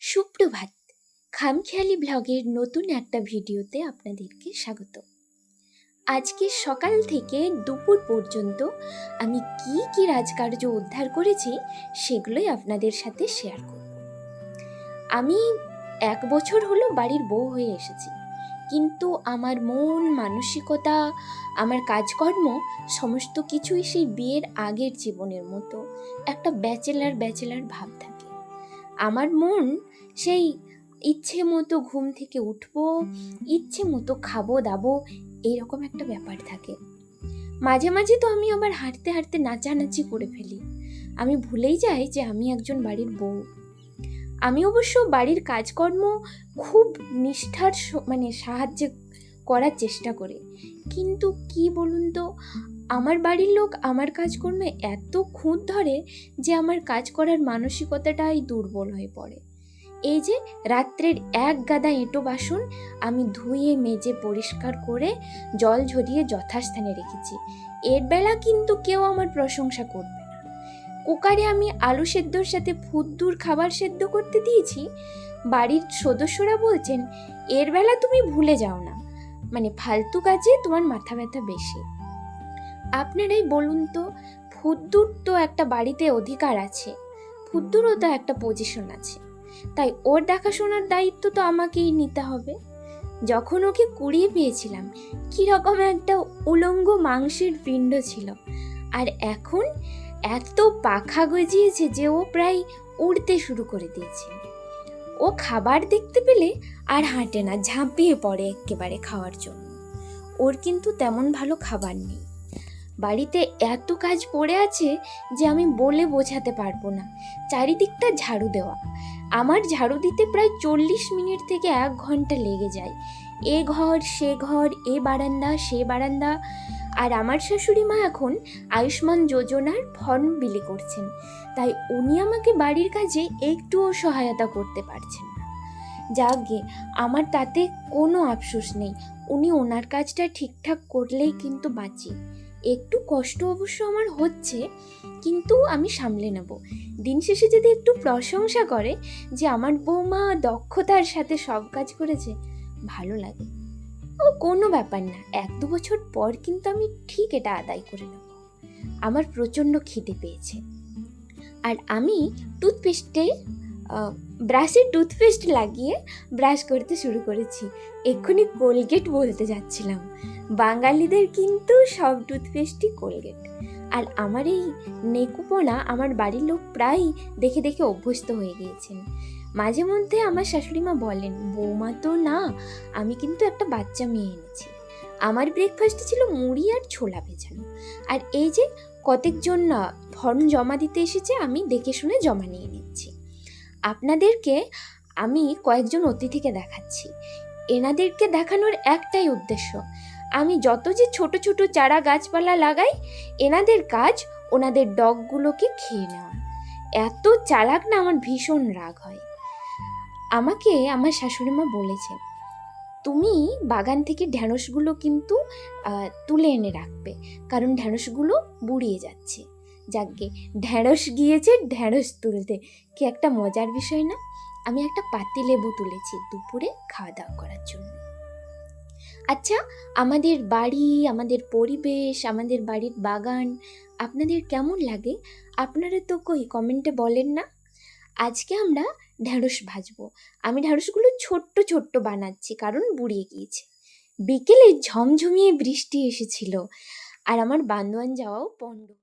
সুপ্রভাত। খামখেয়ালি ব্লগের নতুন একটা ভিডিওতে আপনাদেরকে স্বাগত। আজকে সকাল থেকে দুপুর পর্যন্ত আমি কি কি রাজকার্য উদ্ধার করেছি সেগুলোই আপনাদের সাথে শেয়ার করব। আমি 1 বছর হলো বাড়ির বউ হয়ে এসেছি, কিন্তু আমার মন মানসিকতা, আমার কাজকর্ম সমস্ত কিছুই সেই বিয়ের আগের জীবনের মতো একটা ব্যাচেলার ভাব থাকে। আমার মন সেই ইচ্ছে মতো ঘুম থেকে উঠবো, ইচ্ছে মতো খাবো দাবো, এইরকম একটা ব্যাপার থাকে। মাঝে মাঝে তো আমি আবার হাঁটতে হাঁটতে নাচানাচি করে ফেলি। আমি ভুলেই যাই যে আমি একজন বাড়ির বউ। আমি অবশ্য বাড়ির কাজকর্ম খুব নিষ্ঠার সাহায্য করার চেষ্টা করি, কিন্তু কি বলুন তো, আমার বাড়ির লোক আমার কাজকর্মে এত খুঁত ধরে যে আমার কাজ করার মানসিকতাটাই দুর্বল হয়ে পড়ে। এই যে রাত্রের এক গাদা এঁটো বাসন আমি ধুয়ে মেজে পরিষ্কার করে জল ঝরিয়ে যথাস্থানে রেখেছি, এর বেলা কিন্তু কেউ আমার প্রশংসা করবে না। কুকারে আমি আলু সেদ্ধর সাথে ফুদ্দুর খাবার সেদ্ধ করতে দিয়েছি, বাড়ির সদস্যরা বলছেন এর বেলা তুমি ভুলে যাও না, ফালতু কাজে তোমার মাথা ব্যথা বেশি। আপনারাই বলুন তো, ফুদ্দুর তো একটা বাড়িতে অধিকার আছে, ফুদ্দুরও তো একটা পজিশন আছে, তাই ওর দেখাশোনার দায়িত্ব তো আমাকেই নিতে হবে। যখন ওকে কুড়িয়ে পেয়েছিলাম কিরকম একটা উলঙ্গ মাংসের পিণ্ড ছিল, আর এখন এত পাখা গজিয়েছে যে ও প্রায় উড়তে শুরু করে দিয়েছে। ও খাবার দেখতে পেলে আর হাঁটে না, ঝাঁপিয়ে পড়ে একেবারে খাওয়ার জন্য। ওর কিন্তু তেমন ভালো খাবার নেই। বাড়িতে এত কাজ পড়ে আছে যে আমি বলে বোঝাতে পারবো না। চারিদিকটা ঝাড়ু দেওয়া, আমার ঝাড়ু দিতে প্রায় 40 মিনিট থেকে 1 ঘন্টা লেগে যায়। এ ঘর সে ঘর, এ বারান্দা সে বারান্দা। আর আমার শাশুড়ি মা এখন আয়ুষ্মান যোজনার ফর্ম বিলি করছেন, তাই উনি আমাকে বাড়ির কাজে একটুও সহায়তা করতে পারছেন না। যাকগে, আমার তাতে কোনো আফসোস নেই, উনি ওনার কাজটা ঠিকঠাক করলেই কিন্তু বাঁচি। একটু কষ্ট অবশ্য আমার হচ্ছে, কিন্তু আমি সামলে নেব। দিন শেষে যদি একটু প্রশংসা করে যে আমার বৌমা দক্ষতার সাথে সব কাজ করেছে, ভালো লাগে। ও কোনো ব্যাপার না, 1-2 বছর পর কিন্তু আমি ঠিক এটা আদায় করে নেব। আমার প্রচণ্ড খিদে পেয়েছে, আর আমি ব্রাশে টুথপেস্ট লাগিয়ে ব্রাশ করতে শুরু করেছি। এক্ষুনি কোলগেট বলতে যাচ্ছিলাম, বাঙালিদের কিন্তু সব টুথপেস্টই কোলগেট। আর আমার এই নেকুপনা আমার বাড়ির লোক প্রায় দেখে দেখে অভ্যস্ত হয়ে গিয়েছেন। মাঝে মধ্যে আমার শাশুড়িমা বলেন, বৌমা তো না, আমি কিন্তু একটা বাচ্চা মেয়ে এনেছি। আমার ব্রেকফাস্টে ছিল মুড়ি আর ছোলা ভেজানো। আর এই যে কতজন ফর্ম জমা দিতে এসেছে, আমি দেখে শুনে জমা নিয়ে নিচ্ছি। আপনাদেরকে আমি কয়েকজন অতিথিকে দেখাচ্ছি। এনাদেরকে দেখানোর একটাই উদ্দেশ্য, আমি যত যে ছোট ছোট চারা গাছপালা লাগাই, এনাদের কাজ ওনাদের ডগগুলোকে খেয়ে নেওয়া। এত চালাক না, আমার ভীষণ রাগ হয়। আমাকে আমার শাশুড়িমা বলেছেন, তুমি বাগান থেকে ঢ্যাঁড়সগুলো কিন্তু তুলে এনে রাখবে, কারণ ঢ্যাঁড়সগুলো বুড়িয়ে যাচ্ছে। যাকগে, ঢ্যাঁড়স গিয়েছে ঢ্যাঁড়স তুলতে, কি একটা মজার বিষয় না? আমি একটা পাতিলেবু তুলেছি দুপুরে খাওয়া দাওয়া করার জন্য। আচ্ছা, আমাদের বাড়ি, আমাদের পরিবেশ, আমাদের বাড়ির বাগান আপনাদের কেমন লাগে? আপনারা তো কমেন্টে বলেন না। আজকে আমরা ঢ্যাঁড়স ভাজবো। আমি ঢ্যাঁড়সগুলো ছোট্ট ছোট্ট বানাচ্ছি, কারণ বুড়িয়ে গিয়েছে। বিকেলে ঝমঝমিয়ে বৃষ্টি এসেছিল, আর আমার বান্দোয়ান যাওয়াও পণ্ড।